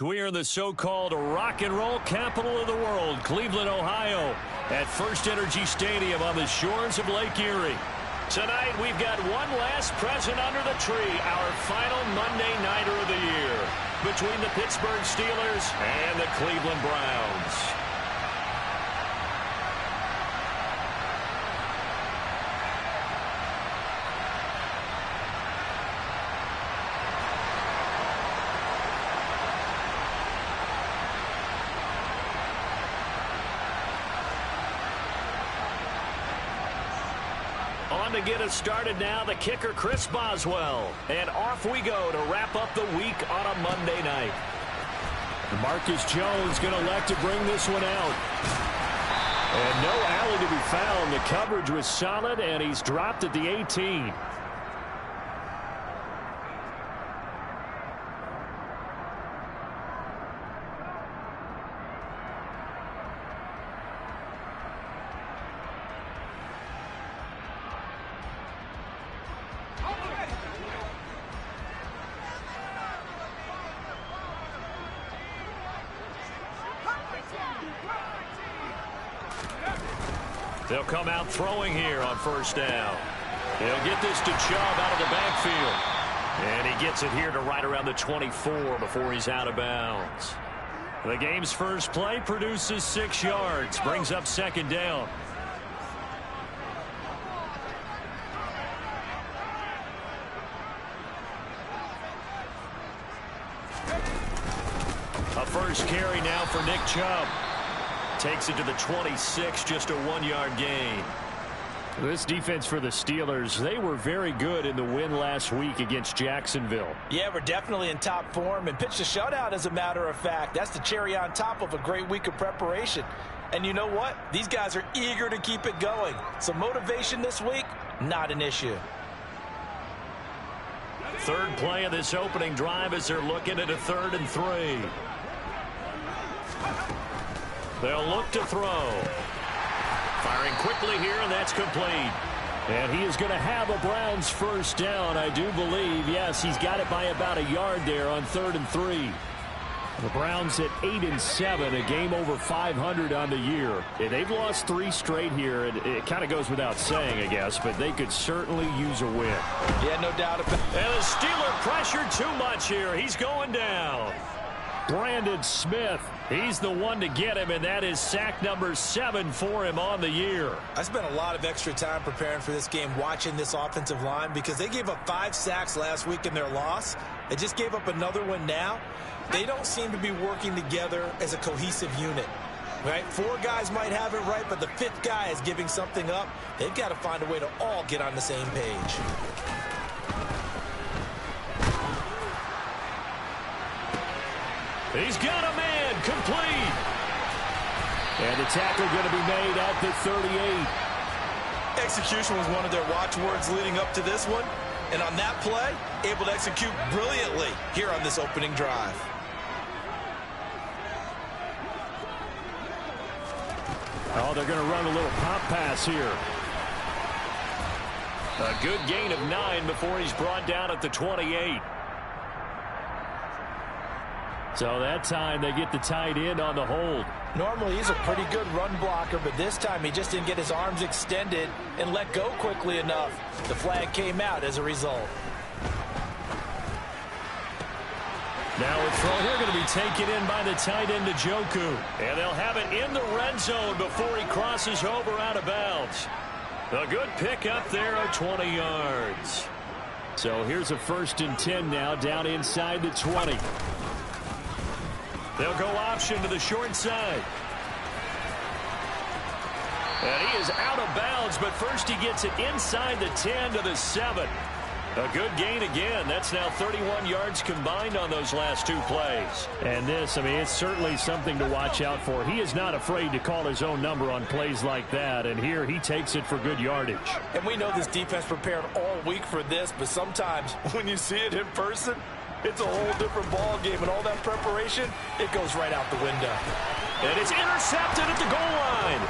We are in the so-called rock and roll capital of the world, Cleveland, Ohio, at First Energy Stadium on the shores of Lake Erie. Tonight, we've got one last present under the tree, our final Monday Nighter of the year, between the Pittsburgh Steelers and the Cleveland Browns. To get us started now, the kicker, Chris Boswell. And off we go to wrap up the week on a Monday night. Marcus Jones going to elect to bring this one out. And no alley to be found. The coverage was solid, and he's dropped at the 18. They'll come out throwing here on first down. He'll get this to Chubb out of the backfield. And he gets it here to right around the 24 before he's out of bounds. The game's first play produces 6 yards. Brings up second down. A first carry now for Nick Chubb. Takes it to the 26, just a 1-yard gain. This defense for the Steelers, they were very good in the win last week against Jacksonville. Yeah, we're definitely in top form and pitched a shutout, as a matter of fact. That's the cherry on top of a great week of preparation. And you know what? These guys are eager to keep it going. So motivation this week, not an issue. Third play of this opening drive as they're looking at a 3rd and 3. They'll look to throw. Firing quickly here, and that's complete. And he is going to have a Browns first down, I do believe. Yes, he's got it by about a yard there on 3rd and 3. The Browns at 8-7, a game over 500 on the year. And they've lost 3 straight here, and it kind of goes without saying, I guess, but they could certainly use a win. Yeah, no doubt about it. And the Steeler pressured too much here. He's going down. Brandon Smith, he's the one to get him, and that is sack number 7 for him on the year. I spent a lot of extra time preparing for this game, watching this offensive line, because they gave up 5 sacks last week in their loss. They just gave up another one now. They don't seem to be working together as a cohesive unit. Right? 4 guys might have it right, but the 5th guy is giving something up. They've got to find a way to all get on the same page. He's got a man, complete. And the tackle going to be made at the 38. Execution was one of their watchwords leading up to this one. And on that play, able to execute brilliantly here on this opening drive. Oh, they're going to run a little pop pass here. A good gain of 9 before he's brought down at the 28. So that time they get the tight end on the hold. Normally he's a pretty good run blocker, but this time he just didn't get his arms extended and let go quickly enough. The flag came out as a result. Now a throw here going to be taken in by the tight end Njoku. And they'll have it in the red zone before he crosses over out of bounds. A good pick up there at 20 yards. So here's a 1st and 10 now down inside the 20. They'll go option to the short side. And he is out of bounds, but first he gets it inside the 10 to the 7. A good gain again. That's now 31 yards combined on those last 2 plays. And this, I mean, it's certainly something to watch out for. He is not afraid to call his own number on plays like that, and here he takes it for good yardage. And we know this defense prepared all week for this, but sometimes when you see it in person, it's a whole different ball game, and all that preparation, it goes right out the window. And it's intercepted at the goal line.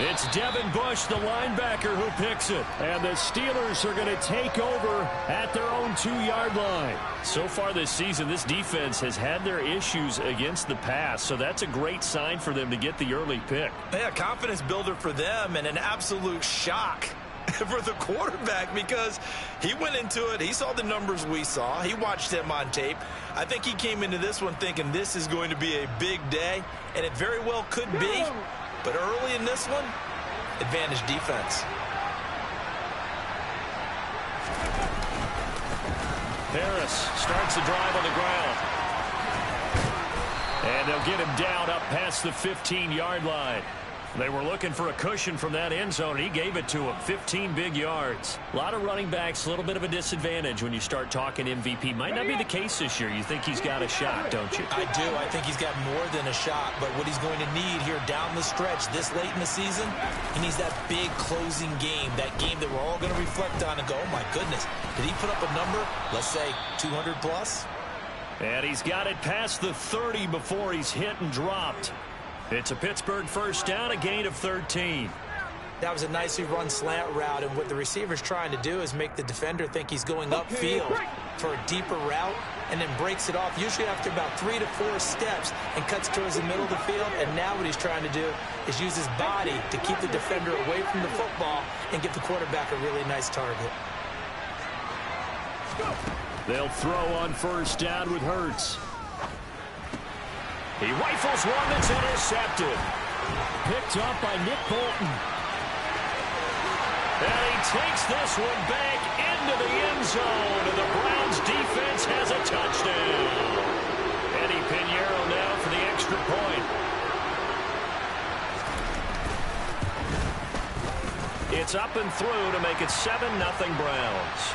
It's Devin Bush, the linebacker, who picks it. And the Steelers are going to take over at their own 2-yard line. So far this season, this defense has had their issues against the pass, so that's a great sign for them to get the early pick. Yeah, confidence builder for them and an absolute shock for the quarterback because he went into it. He saw the numbers we saw. He watched them on tape. I think he came into this one thinking this is going to be a big day, and it very well could be. But early in this one, advantage defense. Harris starts the drive on the ground. And they'll get him down up past the 15-yard line. They were looking for a cushion from that end zone, and he gave it to him. 15 big yards. A lot of running backs, a little bit of a disadvantage when you start talking MVP. Might not be the case this year. You think he's got a shot, don't you? I do. I think he's got more than a shot. But what he's going to need here down the stretch this late in the season, he needs that big closing game, that game that we're all going to reflect on and go, oh, my goodness, did he put up a number, let's say 200 plus? And he's got it past the 30 before he's hit and dropped. It's a Pittsburgh first down, a gain of 13. That was a nicely run slant route, and what the receiver's trying to do is make the defender think he's going upfield for a deeper route and then breaks it off, usually after about 3 to 4 steps, and cuts towards the middle of the field. And now what he's trying to do is use his body to keep the defender away from the football and give the quarterback a really nice target. They'll throw on first down with Hurts. He rifles one that's intercepted. Picked up by Nick Bolton. And he takes this one back into the end zone. And the Browns defense has a touchdown. Eddie Pinheiro now for the extra point. It's up and through to make it 7-0 Browns.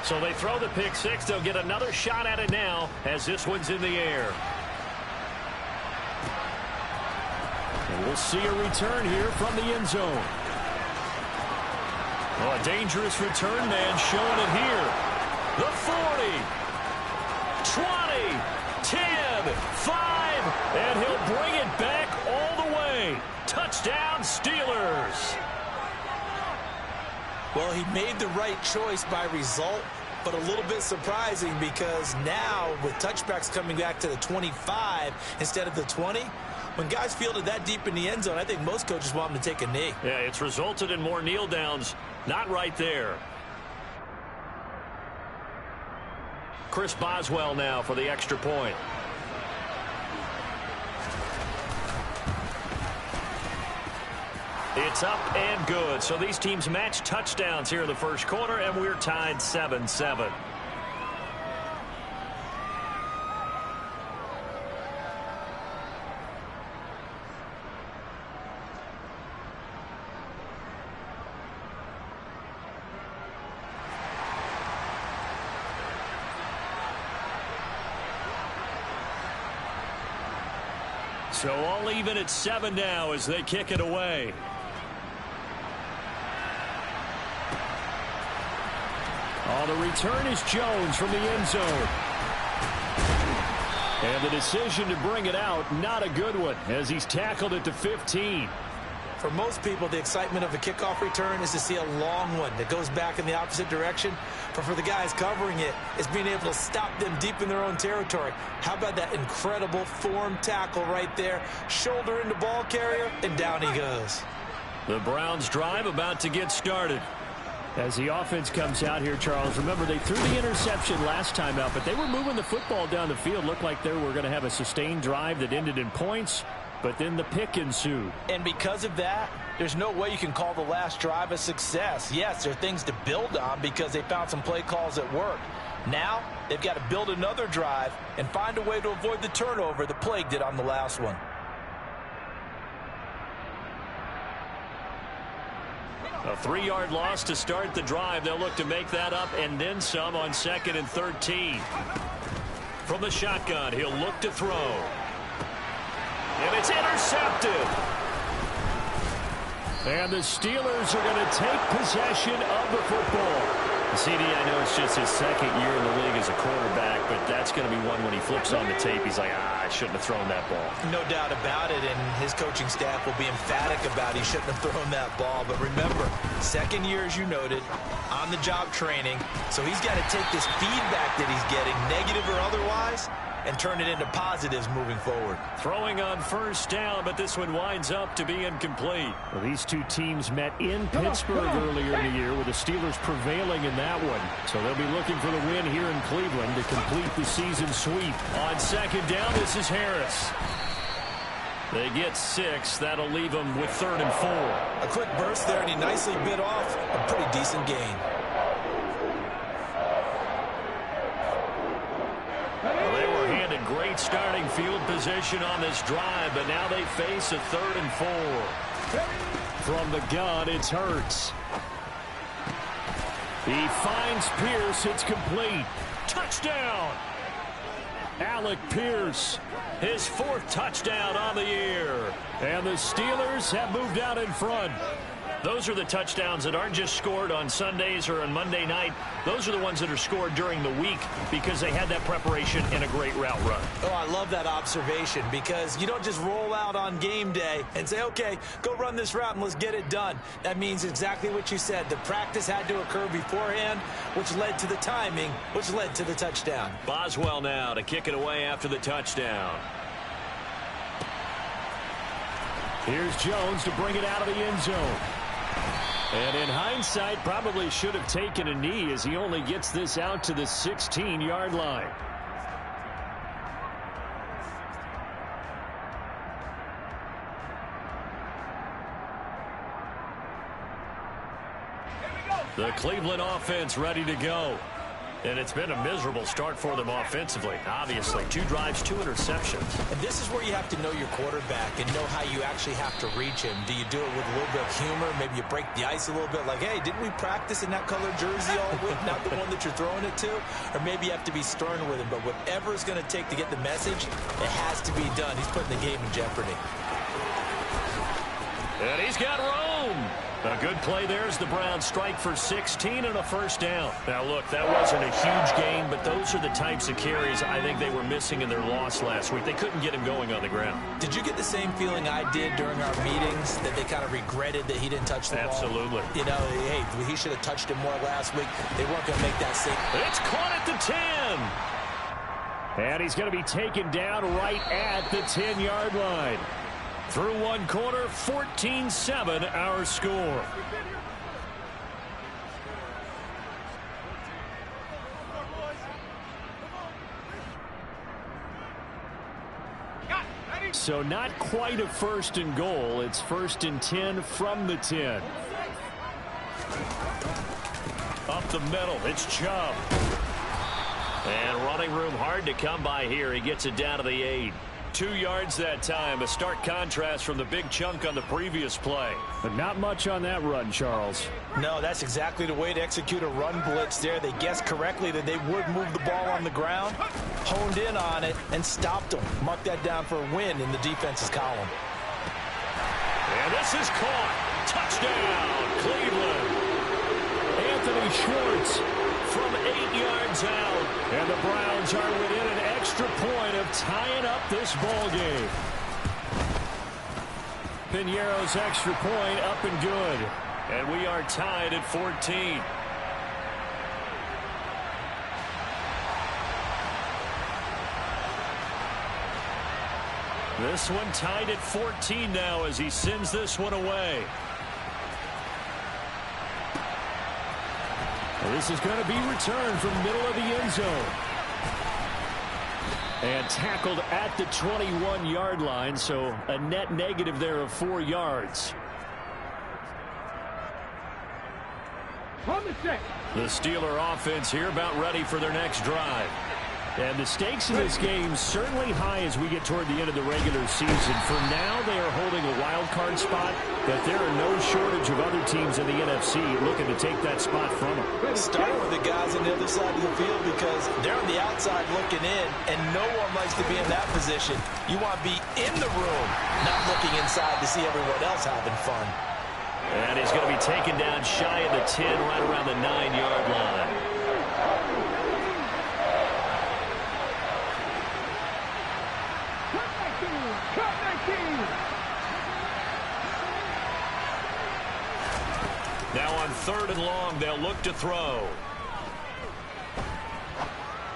So they throw the pick six. They'll get another shot at it now as this one's in the air. And we'll see a return here from the end zone. Oh, a dangerous return man showing it here. The 40, 20, 10, 5, and he'll bring it back all the way. Touchdown, Steelers. Well, he made the right choice by result, but a little bit surprising because now with touchbacks coming back to the 25 instead of the 20, when guys fielded that deep in the end zone, I think most coaches want them to take a knee. Yeah, it's resulted in more kneel downs. Not right there. Chris Boswell now for the extra point. It's up and good. So these teams match touchdowns here in the first quarter, and we're tied 7-7. So all even at 7 now as they kick it away. On the return is Jones from the end zone. And the decision to bring it out, not a good one, as he's tackled it to 15. For most people, the excitement of a kickoff return is to see a long one that goes back in the opposite direction. But for the guys covering it, it's being able to stop them deep in their own territory. How about that incredible form tackle right there? Shoulder into ball carrier, and down he goes. The Browns drive about to get started. As the offense comes out here, Charles, remember they threw the interception last time out, but they were moving the football down the field. Looked like they were going to have a sustained drive that ended in points, but then the pick ensued. And because of that, there's no way you can call the last drive a success. Yes, there are things to build on because they found some play calls that worked. Now, they've got to build another drive and find a way to avoid the turnover that plagued it on the last one. A 3-yard loss to start the drive. They'll look to make that up and then some on 2nd and 13. From the shotgun, he'll look to throw. And it's intercepted. And the Steelers are going to take possession of the football. CD, I know it's just his second year in the league as a quarterback, but that's going to be one when he flips on the tape. He's like, I shouldn't have thrown that ball. No doubt about it, and his coaching staff will be emphatic about he shouldn't have thrown that ball. But remember, second year, as you noted, on-the-job training. So he's got to take this feedback that he's getting, negative or otherwise, and turn it into positives moving forward. Throwing on first down, but this one winds up to be incomplete. Well, these two teams met in Pittsburgh earlier in the year, with the Steelers prevailing in that one. So they'll be looking for the win here in Cleveland to complete the season sweep. On second down, this is Harris. They get 6. That'll leave them with 3rd and 4. A quick burst there, and he nicely bit off a pretty decent gain. Great starting field position on this drive, but now they face a 3rd and 4. From the gun, it's Hurts. He finds Pierce. It's complete. Touchdown! Alec Pierce, his 4th touchdown on the year. And the Steelers have moved out in front. Those are the touchdowns that aren't just scored on Sundays or on Monday night. Those are the ones that are scored during the week because they had that preparation and a great route run. Oh, I love that observation, because you don't just roll out on game day and say, okay, go run this route and let's get it done. That means exactly what you said. The practice had to occur beforehand, which led to the timing, which led to the touchdown. Boswell now to kick it away after the touchdown. Here's Jones to bring it out of the end zone. And in hindsight, probably should have taken a knee, as he only gets this out to the 16-yard line. The Cleveland offense ready to go. And it's been a miserable start for them offensively. Obviously, 2 drives, 2 interceptions. And this is where you have to know your quarterback and know how you actually have to reach him. Do you do it with a little bit of humor? Maybe you break the ice a little bit, like, hey, didn't we practice in that colored jersey all week, not the one that you're throwing it to? Or maybe you have to be stern with him. But whatever it's going to take to get the message, it has to be done. He's putting the game in jeopardy. And he's got Rome. A good play there as the Browns strike for 16 and a first down. Now, look, that wasn't a huge gain, but those are the types of carries I think they were missing in their loss last week. They couldn't get him going on the ground. Did you get the same feeling I did during our meetings, that they kind of regretted that he didn't touch the ball? Absolutely. You know, hey, he should have touched him more last week. They weren't going to make that same. It's caught at the 10. And he's going to be taken down right at the 10-yard line. Through one quarter, 14-7 our score. So not quite a 1st and goal. It's 1st and 10 from the 10. Up the middle, it's Chubb. And running room hard to come by here. He gets it down to the 8. 2 yards that time. A stark contrast from the big chunk on the previous play. But not much on that run, Charles. No, that's exactly the way to execute a run blitz there. They guessed correctly that they would move the ball on the ground, honed in on it, and stopped them. Mark that down for a win in the defense's column. And this is caught. Touchdown, Cleveland. Anthony Schwartz from 8 yards out. And the Browns are within an extra point of tying up this ball game. Piñeiro's extra point up and good. And we are tied at 14. This one tied at 14 now as he sends this one away. Well, this is going to be returned from the middle of the end zone. And tackled at the 21-yard line, so a net negative there of 4 yards. The Steeler offense here about ready for their next drive. And the stakes in this game certainly high as we get toward the end of the regular season. For now, they are holding a wild card spot, but there are no shortage of other teams in the NFC looking to take that spot from them. Starting with the guys on the other side of the field because they're on the outside looking in, and no one likes to be in that position. You want to be in the room, not looking inside to see everyone else having fun. And he's going to be taken down shy of the 10, right around the 9-yard line. Now on 3rd and long, they'll look to throw.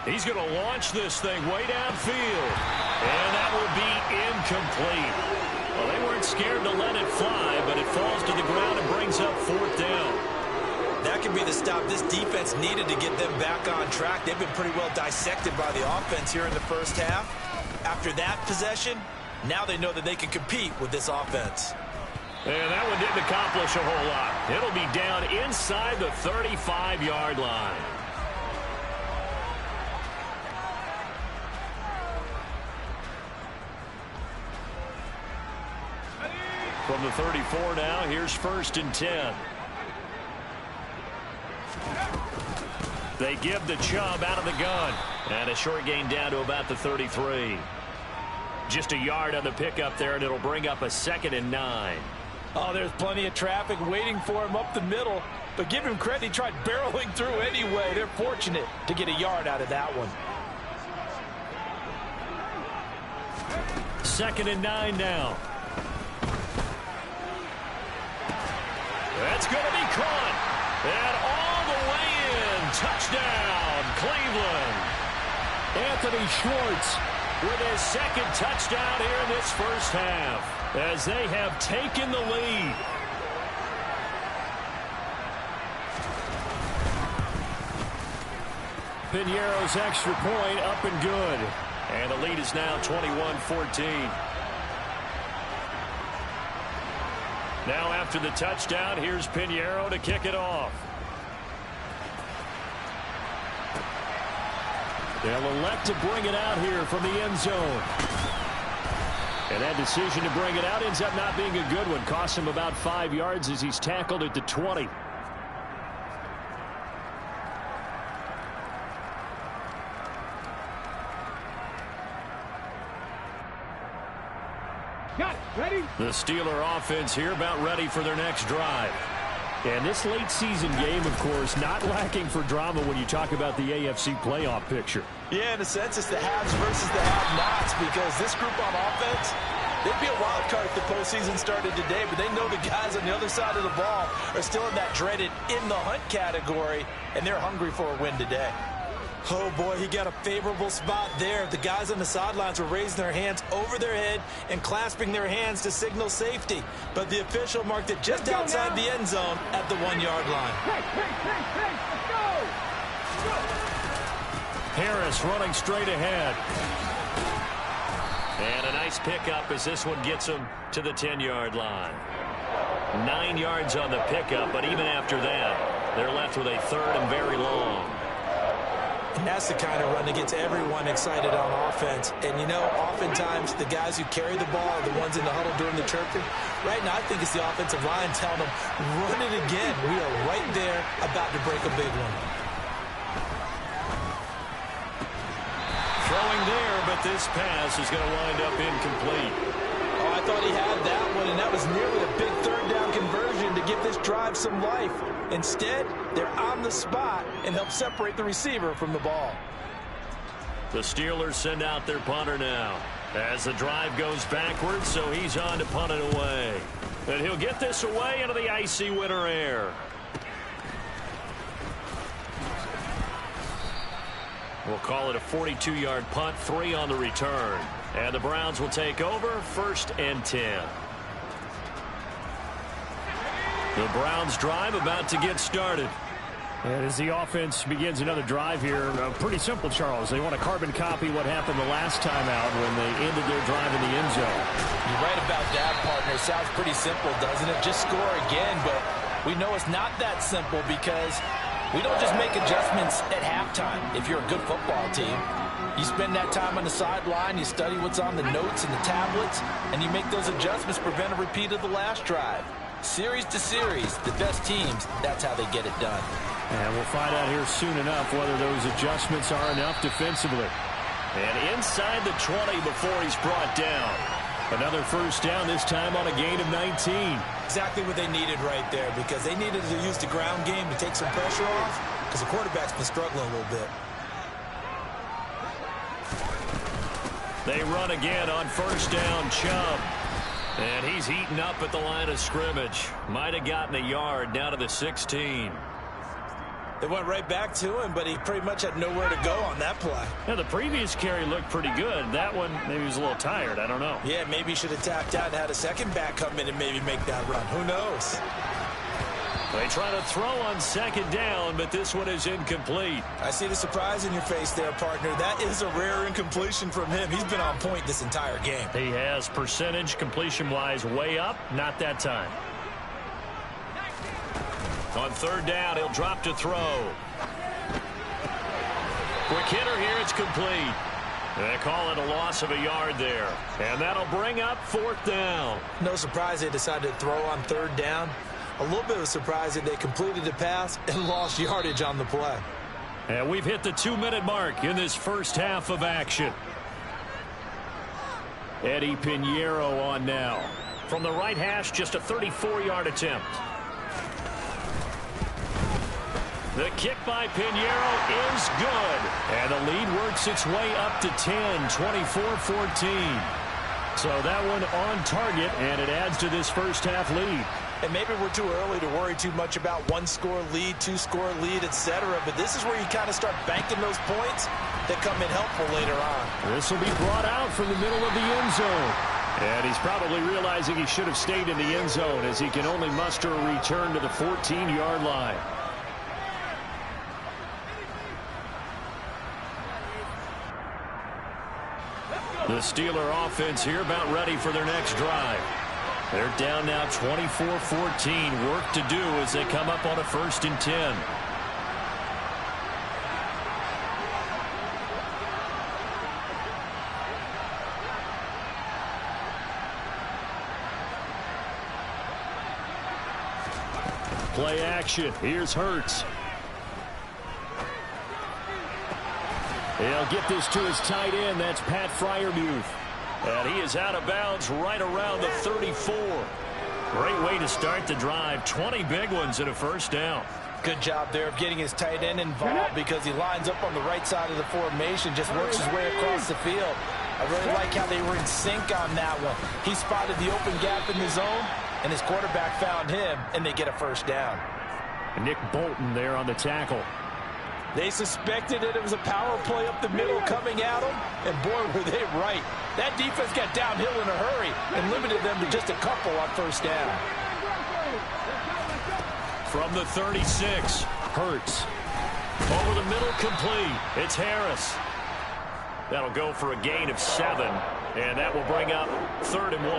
He's going to launch this thing way downfield. And that will be incomplete. Well, they weren't scared to let it fly, but it falls to the ground and brings up 4th down. That could be the stop this defense needed to get them back on track. They've been pretty well dissected by the offense here in the first half. After that possession, now they know that they can compete with this offense. And that one didn't accomplish a whole lot. It'll be down inside the 35-yard line. From the 34 now, here's 1st and 10. They give the Chubb out of the gun. And a short gain down to about the 33. Just a yard on the pickup there, and it'll bring up a 2nd and 9. Oh, there's plenty of traffic waiting for him up the middle. But give him credit, he tried barreling through anyway. They're fortunate to get a yard out of that one. 2nd and 9 now. That's going to be caught. And all the way in. Touchdown, Cleveland. Anthony Schwartz with his 2nd touchdown here in this first half, as they have taken the lead. Piñeiro's extra point up and good. And the lead is now 21-14. Now after the touchdown, here's Piñeiro to kick it off. They'll elect to bring it out here from the end zone. And that decision to bring it out ends up not being a good one. Costs him about 5 yards as he's tackled at the 20. Got it. Ready? The Steeler offense here about ready for their next drive. And this late season game, of course, not lacking for drama when you talk about the AFC playoff picture. Yeah, in a sense, it's the haves versus the have-nots, because this group on offense, they'd be a wild card if the postseason started today, but they know the guys on the other side of the ball are still in that dreaded in-the-hunt category, and they're hungry for a win today. Oh, boy, he got a favorable spot there. The guys on the sidelines were raising their hands over their head and clasping their hands to signal safety. But the official marked it just outside the end zone at the 1-yard line. Hey, let's go! Harris running straight ahead. And a nice pickup as this one gets him to the 10-yard line. 9 yards on the pickup, but even after that, they're left with a 3rd and very long. And that's the kind of run that gets everyone excited on offense. And, you know, oftentimes the guys who carry the ball are the ones in the huddle during the chirping. Right now, I think it's the offensive line telling them, run it again. We are right there about to break a big one. Throwing there, but this pass is going to wind up incomplete. Oh, I thought he had that one, and that was nearly a big 3rd down conversion to give this drive some life. Instead, they're on the spot and help separate the receiver from the ball. The Steelers send out their punter now as the drive goes backwards, so he's on to punt it away. And he'll get this away into the icy winter air. We'll call it a 42-yard punt, 3 on the return. And the Browns will take over, 1st and 10. The Browns drive about to get started. And as the offense begins another drive here, pretty simple, Charles. They want to carbon copy what happened the last time out when they ended their drive in the end zone. You're right about that, partner. Sounds pretty simple, doesn't it? Just score again, but we know it's not that simple because We don't just make adjustments at halftime if you're a good football team. You spend that time on the sideline, you study what's on the notes and the tablets, and you make those adjustments to prevent a repeat of the last drive. Series to series, the best teams, that's how they get it done. And we'll find out here soon enough whether those adjustments are enough defensively. And inside the 20 before he's brought down. Another first down, this time on a gain of 19. Exactly what they needed right there, because they needed to use the ground game to take some pressure off, because the quarterback's been struggling a little bit. They run again on first down, Chubb. And he's heating up at the line of scrimmage. Might have gotten a yard down to the 16. They went right back to him, but he pretty much had nowhere to go on that play. Yeah, the previous carry looked pretty good. That one, maybe he was a little tired. I don't know. Yeah, maybe he should have tapped out and had a second back come in and maybe make that run. Who knows? They try to throw on second down, but this one is incomplete. I see the surprise in your face there, partner. That is a rare incompletion from him. He's been on point this entire game. He has percentage completion-wise way up. Not that time. On third down, he'll drop to throw. Quick hitter here, it's complete. They call it a loss of a yard there. And that'll bring up fourth down. No surprise they decided to throw on third down. A little bit of a surprise that they completed the pass and lost yardage on the play. And we've hit the 2-minute mark in this first half of action. Eddie Pinheiro on now. From the right hash, just a 34-yard attempt. The kick by Pinheiro is good. And the lead works its way up to 10, 24-14. So that one on target, and it adds to this first half lead. And maybe we're too early to worry too much about one-score lead, two-score lead, etc. But this is where you kind of start banking those points that come in helpful later on. This will be brought out from the middle of the end zone. And he's probably realizing he should have stayed in the end zone as he can only muster a return to the 14-yard line. The Steeler offense here about ready for their next drive. They're down now 24-14. Work to do as they come up on a 1st and 10. Play action. Here's Hurts. He'll get this to his tight end. That's Pat Freiermuth. And he is out of bounds right around the 34. Great way to start the drive. 20 big ones and a first down. Good job there of getting his tight end involved because he lines up on the right side of the formation, just works his way across the field. I really like how they were in sync on that one. He spotted the open gap in the zone, and his quarterback found him, and they get a first down. Nick Bolton there on the tackle. They suspected it was a power play up the middle coming at them, and boy, were they right. That defense got downhill in a hurry and limited them to just a couple on first down. From the 36, Hurts. Over the middle, complete. It's Harris. That'll go for a gain of 7, and that will bring up 3rd and 1.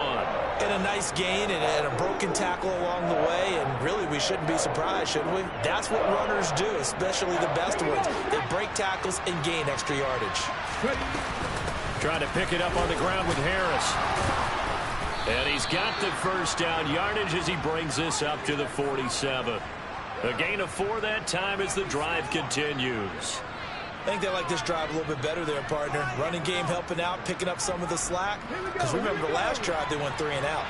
And a nice gain and a broken tackle along the way, and really we shouldn't be surprised, should we? That's what runners do, especially the best ones. They break tackles and gain extra yardage. Trying to pick it up on the ground with Harris. And he's got the first down yardage as he brings this up to the 47. A gain of 4 that time as the drive continues. I think they like this drive a little bit better there, partner. Running game helping out, picking up some of the slack. Because remember, the last drive they went 3 and out.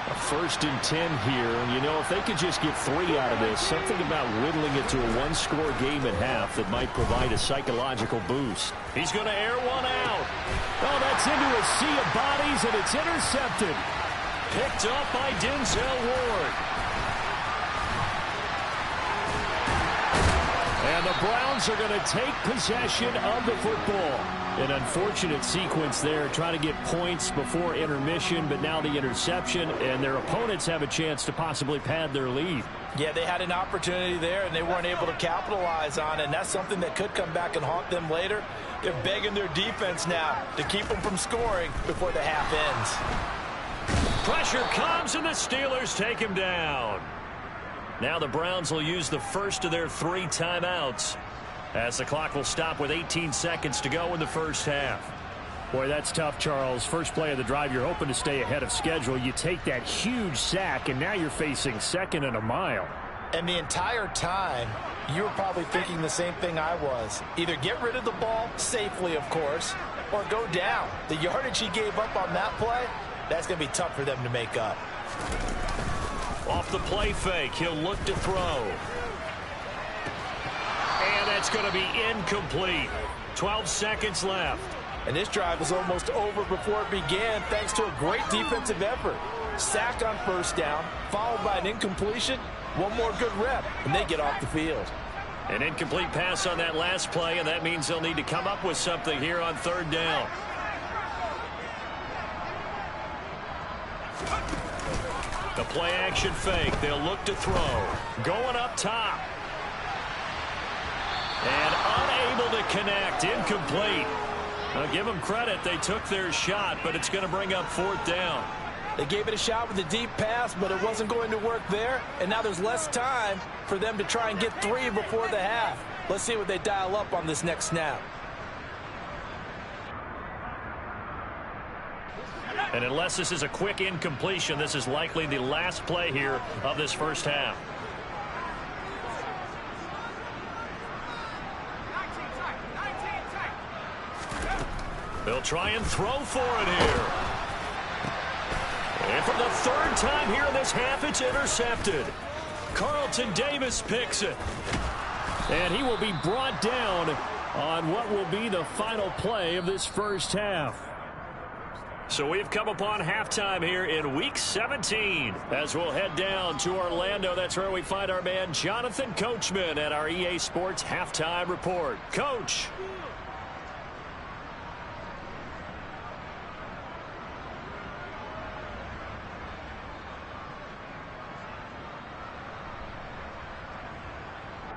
A 1st and 10 here. And, you know, if they could just get 3 out of this, something about whittling it to a one-score game at half that might provide a psychological boost. He's going to air one out. Oh, that's into a sea of bodies, and it's intercepted. Picked up by Denzel Ward. And the Browns are going to take possession of the football. An unfortunate sequence there, trying to get points before intermission, but now the interception, and their opponents have a chance to possibly pad their lead. Yeah, they had an opportunity there, and they weren't able to capitalize on it, and that's something that could come back and haunt them later. They're begging their defense now to keep them from scoring before the half ends. Pressure comes, and the Steelers take him down. Now the Browns will use the first of their 3 timeouts as the clock will stop with 18 seconds to go in the first half. Boy, that's tough, Charles. First play of the drive, you're hoping to stay ahead of schedule. You take that huge sack, and now you're facing 2nd and a mile. And the entire time, you were probably thinking the same thing I was. Either get rid of the ball, safely, of course, or go down. The yardage he gave up on that play, that's going to be tough for them to make up. Off the play fake, he'll look to throw. And that's going to be incomplete. 12 seconds left. And this drive was almost over before it began thanks to a great defensive effort. Sack on first down, followed by an incompletion. One more good rep, and they get off the field. An incomplete pass on that last play, and that means they'll need to come up with something here on 3rd down. The play action fake. They'll look to throw. Going up top. And unable to connect. Incomplete. I'll give them credit. They took their shot, but it's going to bring up 4th down. They gave it a shot with a deep pass, but it wasn't going to work there. And now there's less time for them to try and get 3 before the half. Let's see what they dial up on this next snap. And unless this is a quick incompletion, this is likely the last play here of this first half. They'll try and throw for it here. And for the 3rd time here in this half, it's intercepted. Carlton Davis picks it. And he will be brought down on what will be the final play of this first half. So we've come upon halftime here in Week 17. As we'll head down to Orlando, that's where we find our man Jonathan Coachman at our EA Sports Halftime Report. Coach.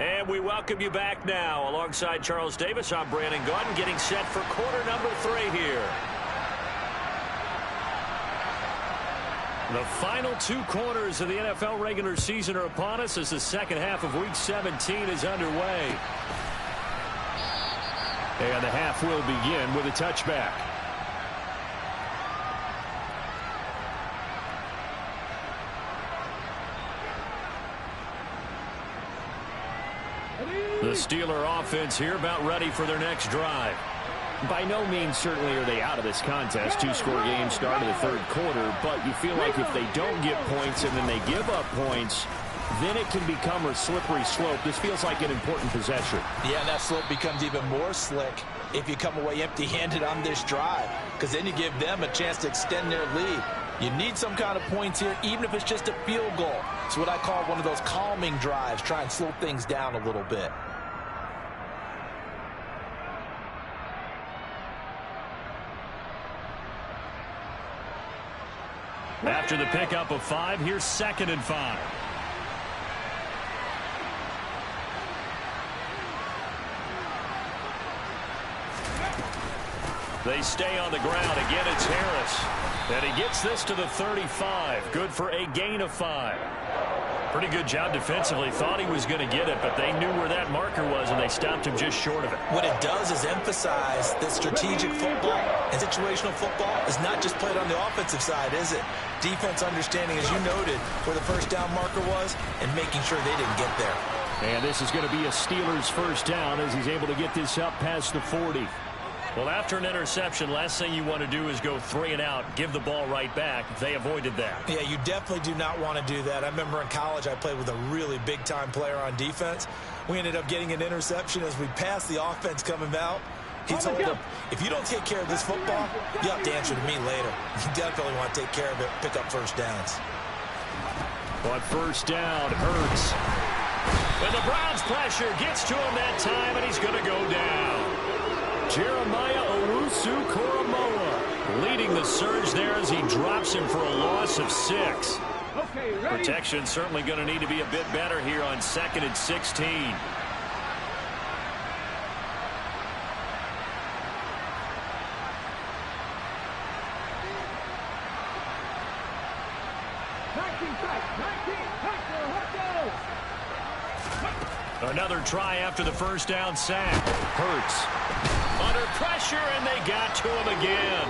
And we welcome you back now. Alongside Charles Davis, I'm Brandon Gaudin, getting set for quarter number 3 here. The final 2 quarters of the NFL regular season are upon us as the second half of Week 17 is underway. And the half will begin with a touchback. The Steeler offense here about ready for their next drive. By no means certainly are they out of this contest. 2-score game start of the 3rd quarter, but you feel like if they don't get points and then they give up points, then it can become a slippery slope. This feels like an important possession. Yeah, and that slope becomes even more slick if you come away empty-handed on this drive, because then you give them a chance to extend their lead. You need some kind of points here, even if it's just a field goal. It's what I call one of those calming drives, try and slow things down a little bit. After the pickup of 5, here's 2nd and 5. They stay on the ground. Again, it's Harris. And he gets this to the 35. Good for a gain of 5. Pretty good job defensively. Thought he was going to get it, but they knew where that marker was, and they stopped him just short of it. What it does is emphasize that strategic football and situational football is not just played on the offensive side, is it? Defense understanding, as you noted, where the first down marker was and making sure they didn't get there. And this is going to be a Steelers first down as he's able to get this up past the 40. Well, after an interception, last thing you want to do is go 3 and out, give the ball right back. They avoided that. Yeah, you definitely do not want to do that. I remember in college I played with a really big-time player on defense. We ended up getting an interception as we passed the offense coming out. He told him, if you don't take care of this football, you have to answer to me later. You definitely want to take care of it, pick up first downs. But first down hurts. And the Browns pressure gets to him that time, and he's going to go down. Jeremiah Owusu-Koramoah leading the surge there as he drops him for a loss of 6. Okay, ready? Protection certainly going to need to be a bit better here on 2nd and 16. Let's go. Another try after the first down sack. Hurts under pressure, and they got to him again.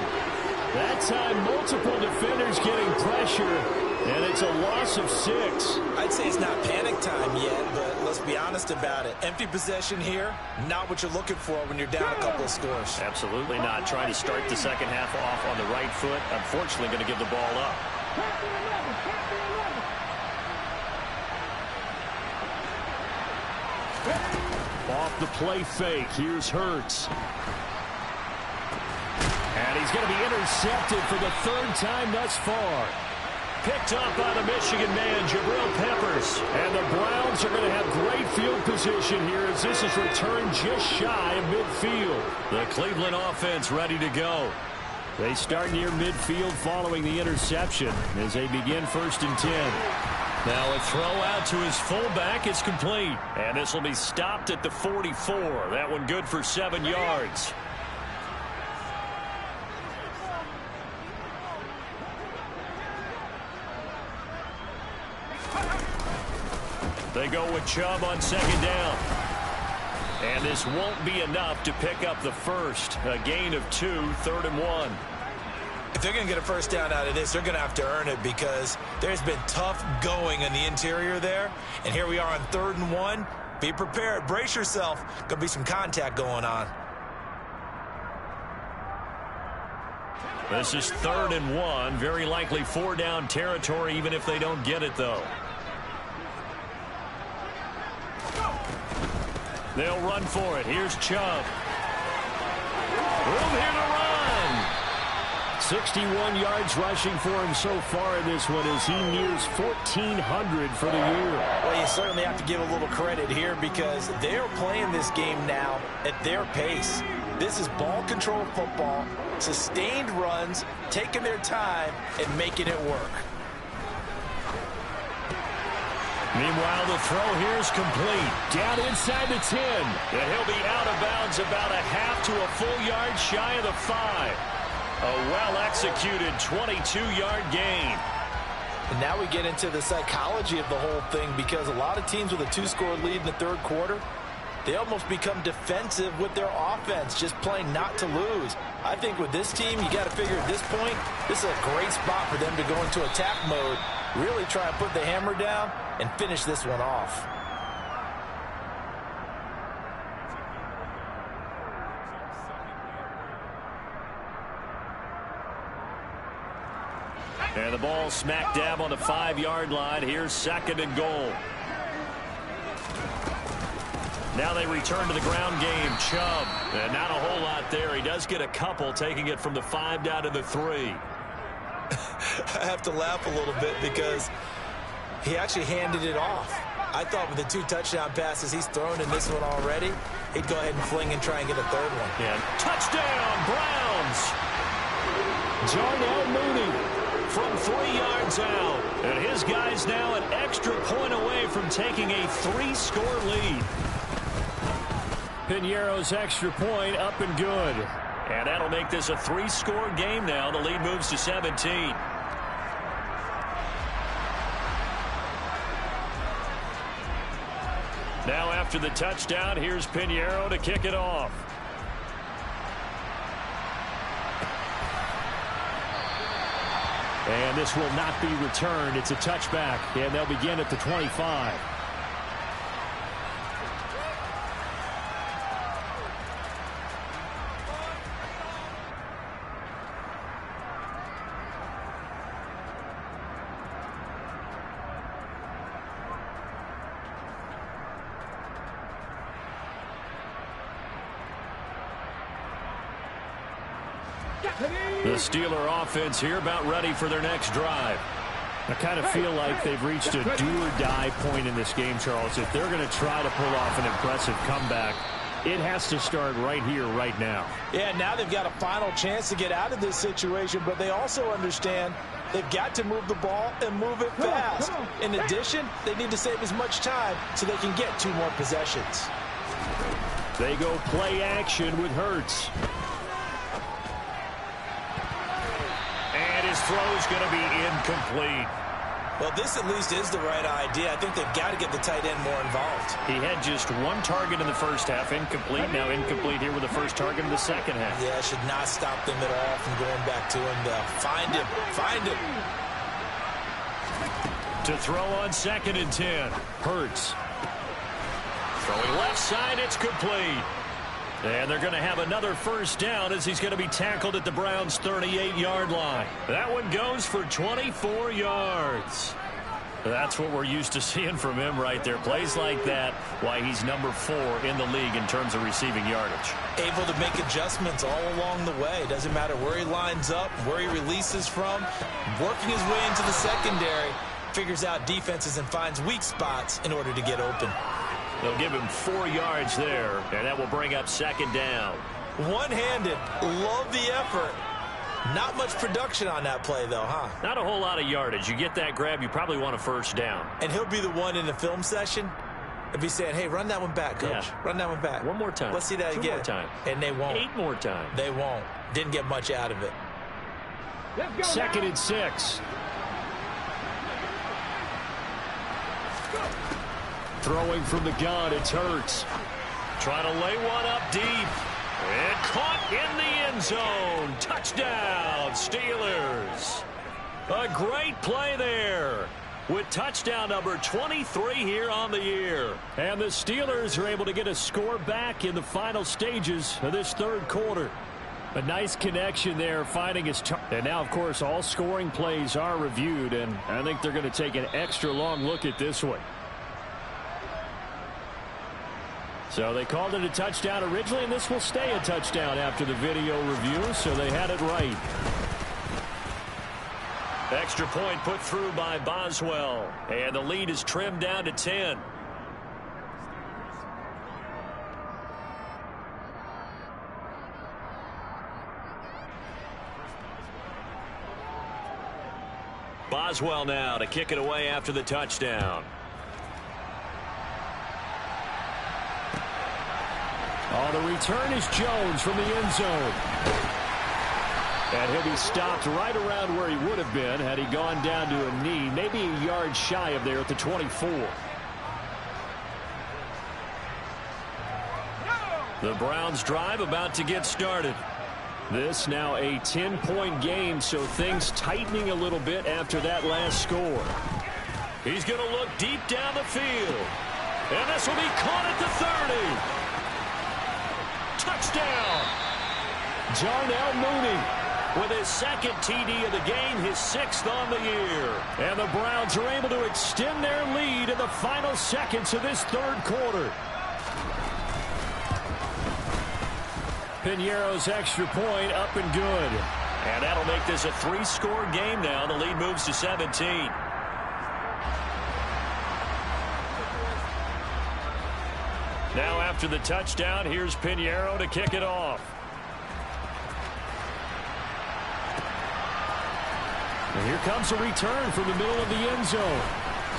That time, multiple defenders getting pressure, and it's a loss of 6. I'd say it's not panic time yet, but let's be honest about it. Empty possession here, not what you're looking for when you're down a couple of scores. Absolutely not. Trying to start the second half off on the right foot. Unfortunately, going to give the ball up. Off the play fake, here's Hurts. And he's going to be intercepted for the 3rd time thus far. Picked up by the Michigan man, Jabril Peppers. And the Browns are going to have great field position here as this is returned just shy of midfield. The Cleveland offense ready to go. They start near midfield following the interception as they begin 1st and 10. Now a throw out to his fullback is complete. And this will be stopped at the 44. That one good for 7 yards. They go with Chubb on 2nd down. And this won't be enough to pick up the first. A gain of 2, 3rd and 1. If they're going to get a first down out of this, they're going to have to earn it because there's been tough going in the interior there. And here we are on 3rd and 1. Be prepared. Brace yourself. Going to be some contact going on. This is 3rd and 1. Very likely 4-down territory even if they don't get it, though. They'll run for it. Here's Chubb. Room here to run. 61 yards rushing for him so far in this one as he nears 1,400 for the year. Well, you certainly have to give a little credit here because they're playing this game now at their pace. This is ball control football, sustained runs, taking their time, and making it work. Meanwhile, the throw here is complete. Down inside the 10. And he'll be out of bounds about a half to a full yard shy of the 5. A well-executed 22-yard gain. And now we get into the psychology of the whole thing because a lot of teams with a 2-score lead in the 3rd quarter, they almost become defensive with their offense, just playing not to lose. I think with this team, you got to figure at this point, this is a great spot for them to go into attack mode, really try and put the hammer down and finish this one off. And the ball smack dab on the 5-yard line. Here's 2nd and goal. Now they return to the ground game. Chubb. And not a whole lot there. He does get a couple, taking it from the 5 down to the 3. I have to laugh a little bit because he actually handed it off. I thought with the 2 touchdown passes he's thrown in this one already, he'd go ahead and fling and try and get a 3rd one. And touchdown, Browns! Darnell Mooney from 3 yards out. And his guys now an extra point away from taking a 3-score lead. Piñeiro's extra point up and good. And that'll make this a 3-score game now. The lead moves to 17. Now after the touchdown, here's Piñeiro to kick it off. And this will not be returned. It's a touchback, and they'll begin at the 25. The Steeler offense here about ready for their next drive. I kind of feel like they've reached a do-or-die point in this game, Charles. If they're going to try to pull off an impressive comeback, it has to start right here, right now. Yeah, now they've got a final chance to get out of this situation, but they also understand they've got to move the ball and move it fast. In addition, they need to save as much time so they can get 2 more possessions. They go play action with Hurts. And his throw is going to be incomplete. Well, this at least is the right idea. I think they've got to get the tight end more involved. He had just one target in the first half, incomplete. Now incomplete here with the first target in the second half. Yeah, it should not stop them at all from going back to him. Find him. Find him. To throw on 2nd and 10. Hurts. Throwing left side, it's complete. And they're going to have another first down as he's going to be tackled at the Browns' 38-yard line. That one goes for 24 yards. That's what we're used to seeing from him right there. Plays like that, why he's number 4 in the league in terms of receiving yardage. Able to make adjustments all along the way. Doesn't matter where he lines up, where he releases from. Working his way into the secondary. Figures out defenses and finds weak spots in order to get open. They'll give him 4 yards there, and that will bring up 2nd down. One-handed. Love the effort. Not much production on that play, though, huh? Not a whole lot of yardage. You get that grab, you probably want a first down. And he'll be the one in the film session if he's saying, hey, run that one back, coach. Yeah. Run that one back. One more time. Let's see that 2 again. more time. And they won't. 8 more times. They won't. Didn't get much out of it. Let's go 2nd now. and 6. Throwing from the gun, it's Hurts. Trying to lay one up deep. And caught in the end zone. Touchdown, Steelers. A great play there with touchdown number 23 here on the year. And the Steelers are able to get a score back in the final stages of this 3rd quarter. A nice connection there, finding his target. And now, of course, all scoring plays are reviewed, and I think they're going to take an extra long look at this one. So they called it a touchdown originally, and this will stay a touchdown after the video review, so they had it right. Extra point put through by Boswell, and the lead is trimmed down to 10. Boswell now to kick it away after the touchdown. Oh, the return is Jones from the end zone. And he'll be stopped right around where he would have been had he gone down to a knee, maybe a yard shy of there at the 24. The Browns drive about to get started. This now a 10-point game, so things tightening a little bit after that last score. He's going to look deep down the field. And this will be caught at the 30. Touchdown! Darnell Mooney with his 2nd TD of the game, his 6th on the year. And the Browns are able to extend their lead in the final seconds of this 3rd quarter. Piñeiro's extra point up and good. And that'll make this a 3-score game now. The lead moves to 17. Now after the touchdown, here's Piñeiro to kick it off. And here comes a return from the middle of the end zone.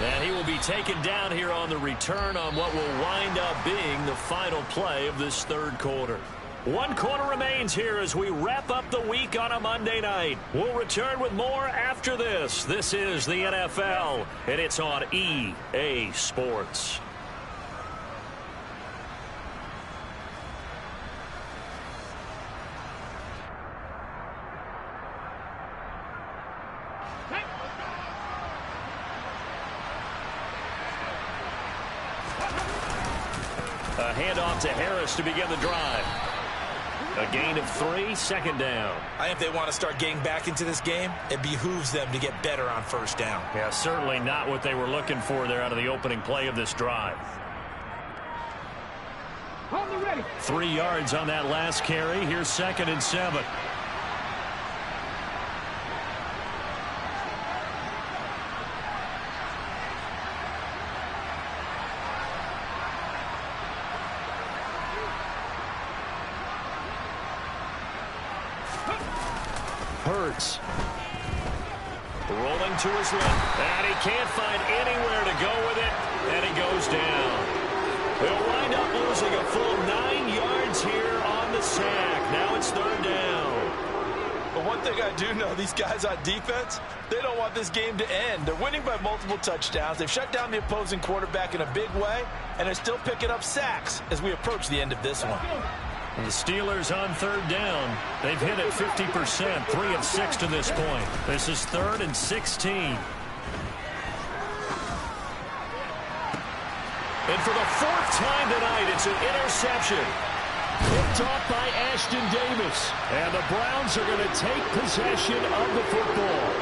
And he will be taken down here on the return on what will wind up being the final play of this 3rd quarter. 1 quarter remains here as we wrap up the week on a Monday night. We'll return with more after this. This is the NFL, and it's on EA Sports. A handoff to Harris to begin the drive. A gain of 3, 2nd down. I think if they want to start getting back into this game, it behooves them to get better on 1st down. Yeah, certainly not what they were looking for there out of the opening play of this drive. Hold me ready. 3 yards on that last carry. Here's 2nd and 7. Hurts. Rolling to his left. And he can't find anywhere to go with it. And he goes down. They'll wind up losing a full 9 yards here on the sack. Now it's 3rd down. But one thing I do know, these guys on defense, they don't want this game to end. They're winning by multiple touchdowns. They've shut down the opposing quarterback in a big way, and they're still picking up sacks as we approach the end of this one. The Steelers on third down. They've hit it 50%, 3 of 6 to this point. This is 3rd and 16. And for the 4th time tonight, it's an interception. Picked off by Ashton Davis. And the Browns are going to take possession of the football.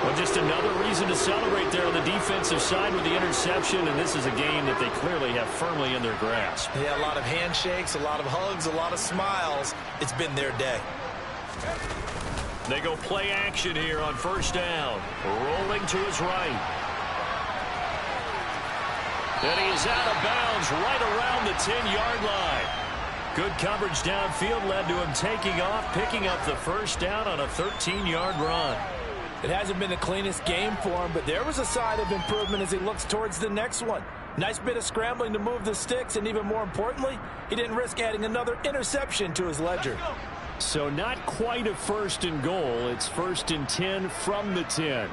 Well, just another reason to celebrate there on the defensive side with the interception, and this is a game that they clearly have firmly in their grasp. Yeah, a lot of handshakes, a lot of hugs, a lot of smiles. It's been their day. They go play action here on first down. Rolling to his right. And he is out of bounds right around the 10-yard line. Good coverage downfield led to him taking off, picking up the first down on a 13-yard run. It hasn't been the cleanest game for him, but there was a sign of improvement as he looks towards the next one. Nice bit of scrambling to move the sticks, and even more importantly, he didn't risk adding another interception to his ledger. So not quite a 1st and goal. It's 1st and 10 from the 10.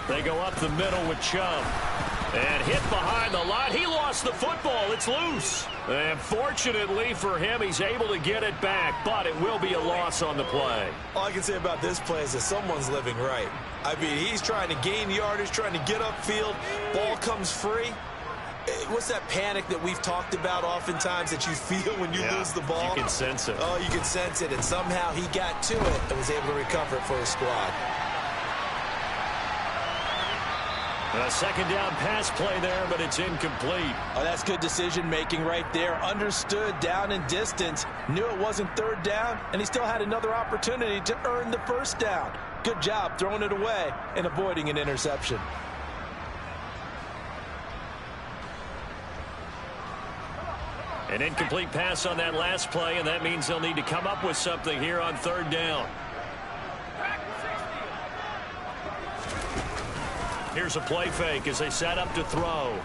They go up the middle with Chubb. And hit behind the line. He lost the football. It's loose. And fortunately for him, he's able to get it back, but it will be a loss on the play. All I can say about this play is that someone's living right. I mean, he's trying to gain yardage, trying to get upfield. Ball comes free. What's that panic that we've talked about oftentimes that you feel when you lose the ball? You can sense it. Oh, you can sense it. And somehow he got to it and was able to recover it for his squad. A second down pass play there, but it's incomplete. Oh, that's good decision-making right there. Understood down and distance. Knew it wasn't 3rd down, and he still had another opportunity to earn the 1st down. Good job throwing it away and avoiding an interception. An incomplete pass on that last play, and that means they'll need to come up with something here on 3rd down. Here's a play fake as they set up to throw.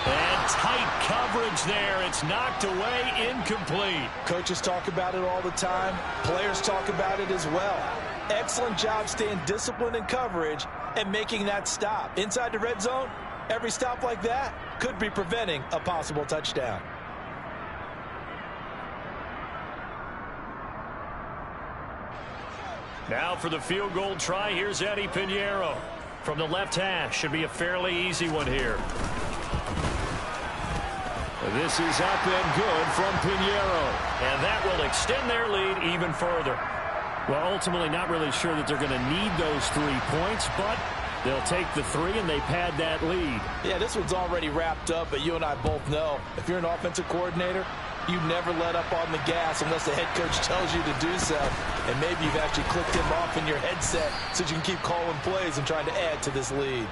And tight coverage there. It's knocked away, incomplete. Coaches talk about it all the time. Players talk about it as well. Excellent job staying disciplined in coverage and making that stop. Inside the red zone, every stop like that could be preventing a possible touchdown. Now for the field goal try, here's Eddie Pinheiro. From the left hash, should be a fairly easy one here. This is up and good from Pinheiro. And that will extend their lead even further. Well, ultimately not really sure that they're going to need those 3 points, but they'll take the 3 and they pad that lead. Yeah, this one's already wrapped up, but you and I both know if you're an offensive coordinator, you never let up on the gas unless the head coach tells you to do so. And maybe you've actually clicked him off in your headset so you can keep calling plays and trying to add to this lead.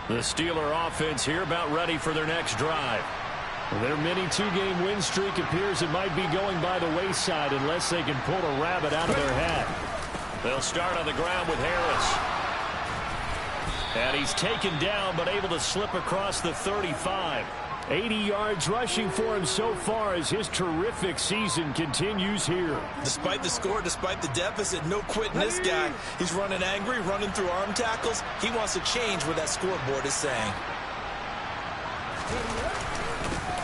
The Steeler offense here about ready for their next drive. Their mini 2-game win streak appears it might be going by the wayside unless they can pull a rabbit out of their hat. They'll start on the ground with Harris. And he's taken down but able to slip across the 35. 80 yards rushing for him so far as his terrific season continues here. Despite the score, despite the deficit, no quitting this guy. He's running angry, running through arm tackles. He wants to change what that scoreboard is saying.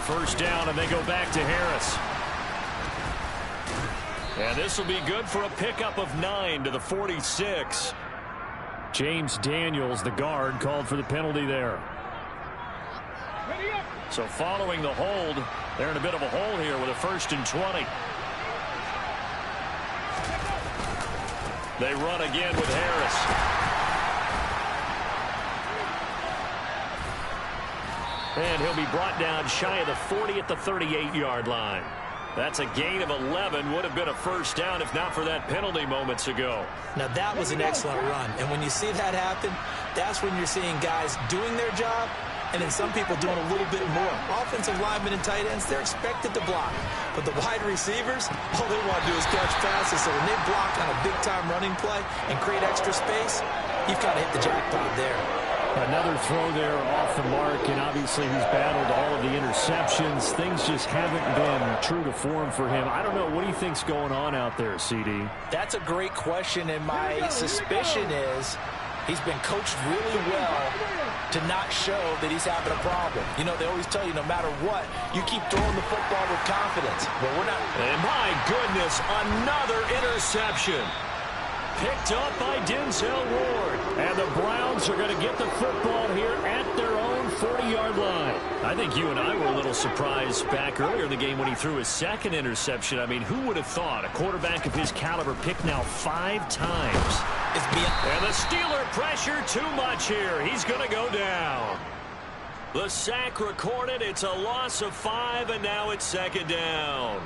First down, and they go back to Harris. And this will be good for a pickup of 9 to the 46. James Daniels, the guard, called for the penalty there. So following the hold, they're in a bit of a hole here with a 1st and 20. They run again with Harris. And he'll be brought down shy of the 40 at the 38-yard line. That's a gain of 11. Would have been a first down if not for that penalty moments ago. Now, that was an excellent run. And when you see that happen, that's when you're seeing guys doing their job and then some people doing a little bit more. Offensive linemen and tight ends, they're expected to block. But the wide receivers, all they want to do is catch passes. So when they block on a big-time running play and create extra space, you've got to hit the jackpot there. Another throw there off the mark, and obviously he's battled all of the interceptions. Things just haven't been true to form for him. I don't know. What do you think's going on out there, CD? That's a great question, and my suspicion is he's been coached really well to not show that he's having a problem. You know, they always tell you no matter what, you keep throwing the football with confidence. But we're not. And my goodness, another interception. Picked up by Denzel Ward. And the Browns are going to get the football here at their own 40-yard line. I think you and I were a little surprised back earlier in the game when he threw his second interception. I mean, who would have thought a quarterback of his caliber picked now 5 times? And the Steeler pressure too much here. He's going to go down. The sack recorded. It's a loss of 5, and now it's second down.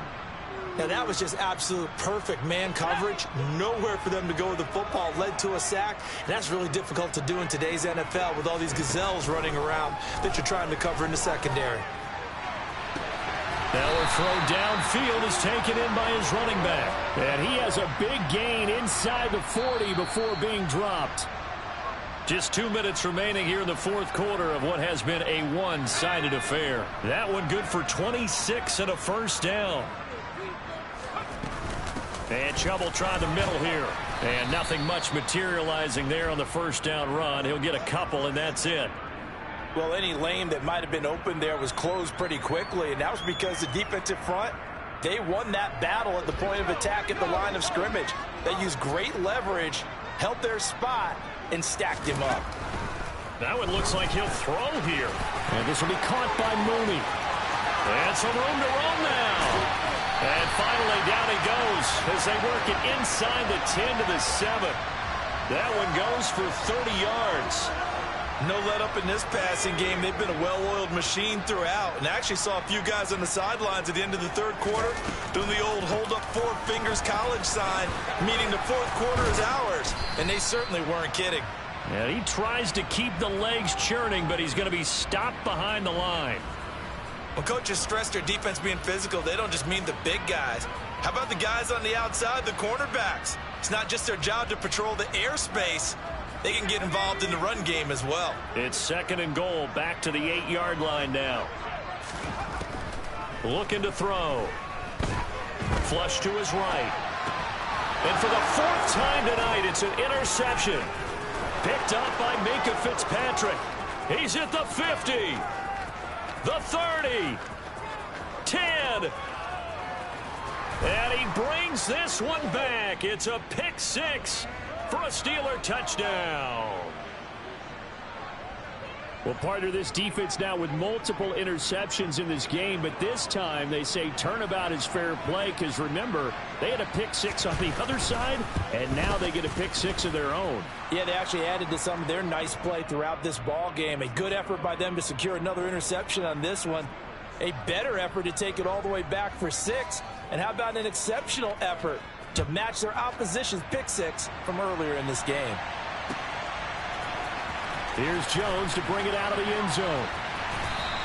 Now, that was just absolute perfect man coverage. Nowhere for them to go with the football. Led to a sack. And that's really difficult to do in today's NFL with all these gazelles running around that you're trying to cover in the secondary. Now a throw downfield is taken in by his running back. And he has a big gain inside the 40 before being dropped. Just 2 minutes remaining here in the fourth quarter of what has been a one-sided affair. That one good for 26 and a first down. And Chubb will try the middle here. And nothing much materializing there on the first down run. He'll get a couple, and that's it. Well, any lane that might have been open there was closed pretty quickly, and that was because the defensive front, they won that battle at the point of attack at the line of scrimmage. They used great leverage, held their spot, and stacked him up. Now it looks like he'll throw here. And this will be caught by Mooney. And some room to roam now. And finally, down he goes as they work it inside the 10 to the 7. That one goes for 30 yards. No let up in this passing game. They've been a well-oiled machine throughout. And I actually saw a few guys on the sidelines at the end of the third quarter doing the old hold up 4 fingers college sign, meaning the fourth quarter is ours. And they certainly weren't kidding. And he tries to keep the legs churning, but he's going to be stopped behind the line. When coaches stress their defense being physical, they don't just mean the big guys. How about the guys on the outside, the cornerbacks? It's not just their job to patrol the airspace. They can get involved in the run game as well. It's second and goal, back to the 8-yard line now. Looking to throw. Flush to his right. And for the 4th time tonight, it's an interception. Picked up by Minkah Fitzpatrick. He's at the 50. The 30. 10. And he brings this one back. It's a pick 6 for a Steeler touchdown. Well, partner, this defense now with multiple interceptions in this game, but this time they say turnabout is fair play because, remember, they had a pick 6 on the other side, and now they get a pick 6 of their own. Yeah, they actually added to some of their nice play throughout this ball game. A good effort by them to secure another interception on this one. A better effort to take it all the way back for 6. And how about an exceptional effort to match their opposition's pick 6 from earlier in this game? Here's Jones to bring it out of the end zone.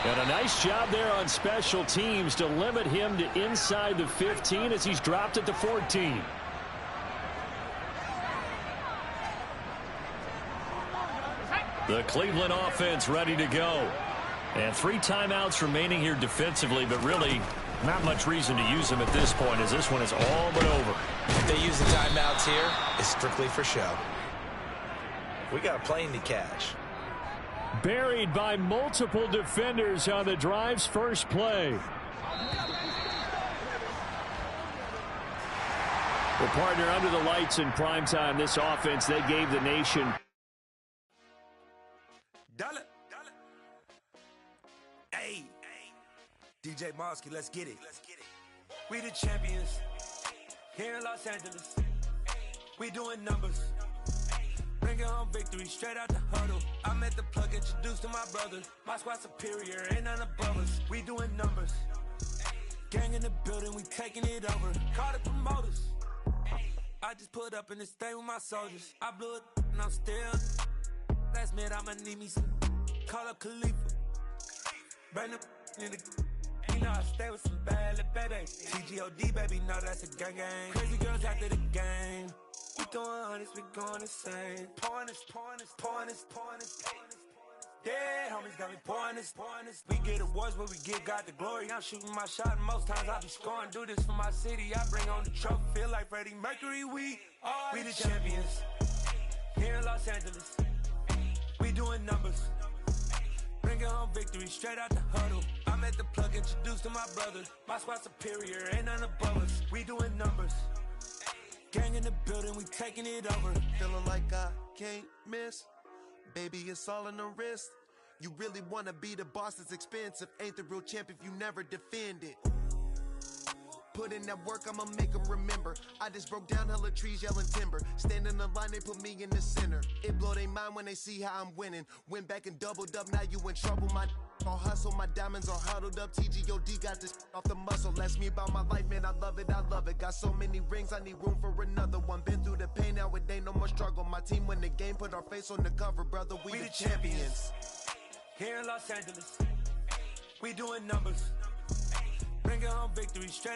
And a nice job there on special teams to limit him to inside the 15 as he's dropped at the 14. The Cleveland offense ready to go. And 3 timeouts remaining here defensively, but really not much reason to use them at this point as this one is all but over. If they use the timeouts here, it's strictly for show. We got a plane to catch. Buried by multiple defenders on the drive's first play. Well, partner, under the lights in primetime, this offense, they gave the nation. Hey, DJ Mosky, let's get it. We the champions here in Los Angeles. We doing numbers. Bringing home victory straight out the huddle. I'm at the plug, introduced to my brothers. My squad superior, ain't none above us. We doing numbers. Gang in the building, we taking it over. Call the promoters. I just put up in this thing with my soldiers. I blew it and I'm still. Last minute I'ma need me some. Call up Khalifa. Bring them in the. You know I stay with some bad little baby. TGOD baby, know that's a gang gang. Crazy girls after the game. We throwing hundreds, we going insane. Pouring this. Yeah, homies got me pouring this. We get awards, but we give God the glory. I'm shooting my shot, and most times I be scoring. Do this for my city, I bring on the trophy. Feel like Freddie Mercury, we the champions. Here in Los Angeles, we doing numbers. Bringing home victory, straight out the huddle. I'm at the plug, introduced to my brothers. My squad superior, ain't none above us. We doing numbers. Gang in the building, we taking it over. Feeling like I can't miss. Baby, it's all in the wrist. You really wanna be the boss, it's expensive. Ain't the real champ if you never defend it. Put in that work, I'ma make them remember. I just broke down hella trees, yelling timber. Stand in the line, they put me in the center. It blow their mind when they see how I'm winning. Went back and doubled up, now you in trouble. My all hustle, my diamonds are huddled up. TGOD got this off the muscle. Ask me about my life, man, I love it. Got so many rings, I need room for another one. Been through the pain, now it ain't no more struggle. My team win the game, put our face on the cover, brother. We the champions. Here in Los Angeles, we doing numbers. Bringing home victory, straight